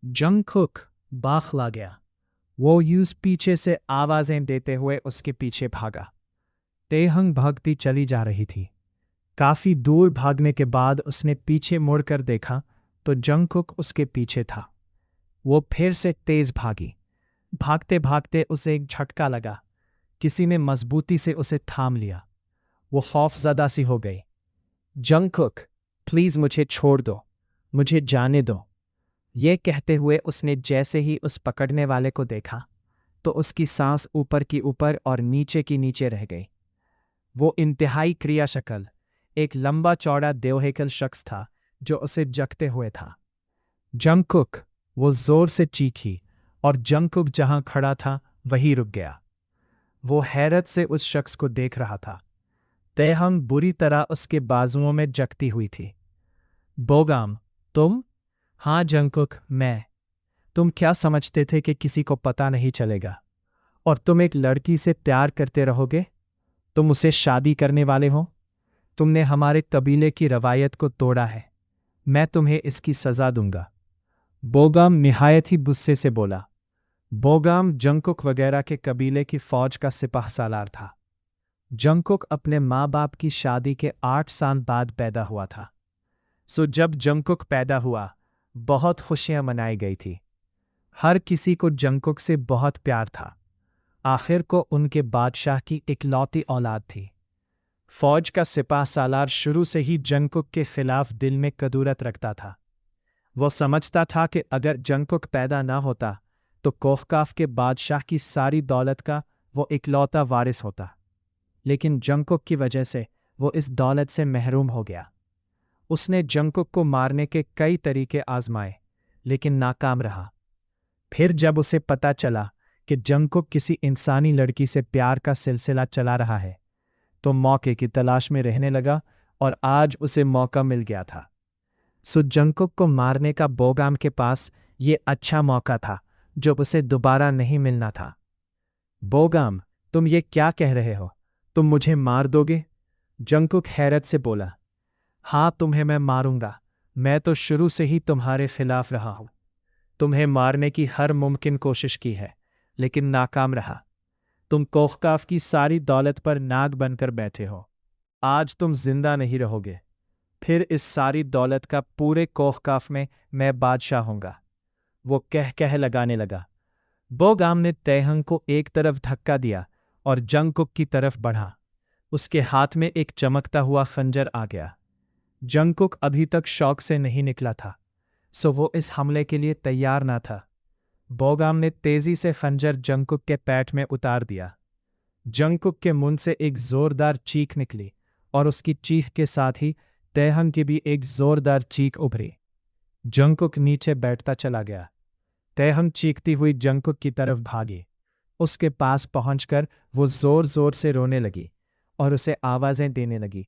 Jungkook Bakhla गया। वो use पीछे से आवाजें देते हुए उसके पीछे भागा। तेहंग भागती चली जा रही थी। काफी दूर भागने के बाद उसने पीछे मुड़कर देखा तो जंगकुक उसके पीछे था। वो फिर से तेज भागी। भागते भागते उसे एक झटका लगा। किसी ने मजबूती से उसे थाम लिया। वो खौफजदा सी हो गई। जंगकुक, प्लीज मुझे छोड़ दो, मुझे जाने दो। ये कहते हुए उसने जैसे ही उस पकड़ने वाले को देखा तो उसकी सांस ऊपर की ऊपर और नीचे की नीचे रह गई। वो इंतहाई क्रियाशक्ल एक लंबा चौड़ा देवहेकल शख्स था जो उसे जकते हुए था। जंगकुक, वो जोर से चीखी और जंगकुक जहां खड़ा था वहीं रुक गया। वो हैरत से उस शख्स को देख रहा था। तेहंग बुरी तरह उसके बाजुओं में जकती हुई थी। बोगाम, तुम? हाँ जंगकुक, मैं। तुम क्या समझते थे कि किसी को पता नहीं चलेगा और तुम एक लड़की से प्यार करते रहोगे? तुम उसे शादी करने वाले हो? तुमने हमारे कबीले की रवायत को तोड़ा है। मैं तुम्हें इसकी सजा दूंगा। बोगाम निहायत ही गुस्से से बोला। बोगाम जंगकुक वगैरह के कबीले की फौज का सिपाह सालार था। जंगकुक अपने माँ बाप की शादी के 8 साल बाद पैदा हुआ था। सो जब जंगकुक पैदा हुआ बहुत खुशियां मनाई गई थी। हर किसी को जंगकुक से बहुत प्यार था। आखिर को उनके बादशाह की इकलौती औलाद थी। फौज का सिपाह सालार शुरू से ही जंगकुक के खिलाफ दिल में कदूरत रखता था। वो समझता था कि अगर जंगकुक पैदा ना होता तो कोहकाफ के बादशाह की सारी दौलत का वो इकलौता वारिस होता। लेकिन जंगकुक की वजह से वो इस दौलत से महरूम हो गया। उसने जंगकुक को मारने के कई तरीके आजमाए लेकिन नाकाम रहा। फिर जब उसे पता चला कि जंगकुक किसी इंसानी लड़की से प्यार का सिलसिला चला रहा है तो मौके की तलाश में रहने लगा और आज उसे मौका मिल गया था। सो जंगकुक को मारने का बोगाम के पास ये अच्छा मौका था जो उसे दोबारा नहीं मिलना था। बोगाम, तुम ये क्या कह रहे हो? तुम मुझे मार दोगे? जंगकुक हैरत से बोला। हाँ, तुम्हें मैं मारूंगा। मैं तो शुरू से ही तुम्हारे खिलाफ रहा हूं। तुम्हें मारने की हर मुमकिन कोशिश की है लेकिन नाकाम रहा। तुम कोहकाफ की सारी दौलत पर नाग बनकर बैठे हो। आज तुम जिंदा नहीं रहोगे। फिर इस सारी दौलत का पूरे कोहकाफ में मैं बादशाह होऊंगा। वो कह लगाने लगा। बोगाम ने तेहंग को एक तरफ धक्का दिया और जंगकुक की तरफ बढ़ा। उसके हाथ में एक चमकता हुआ खंजर आ गया। जंगकुक अभी तक शौक से नहीं निकला था, सो वो इस हमले के लिए तैयार ना था। बोगाम ने तेजी से खंजर जंगकुक के पैट में उतार दिया। जंगकुक के मुंह से एक जोरदार चीख निकली और उसकी चीख के साथ ही तेहंग की भी एक जोरदार चीख उभरी। जंगकुक नीचे बैठता चला गया। तेहंग चीखती हुई जंगकुक की तरफ भागी। उसके पास पहुंचकर वो जोर जोर से रोने लगी और उसे आवाजें देने लगी।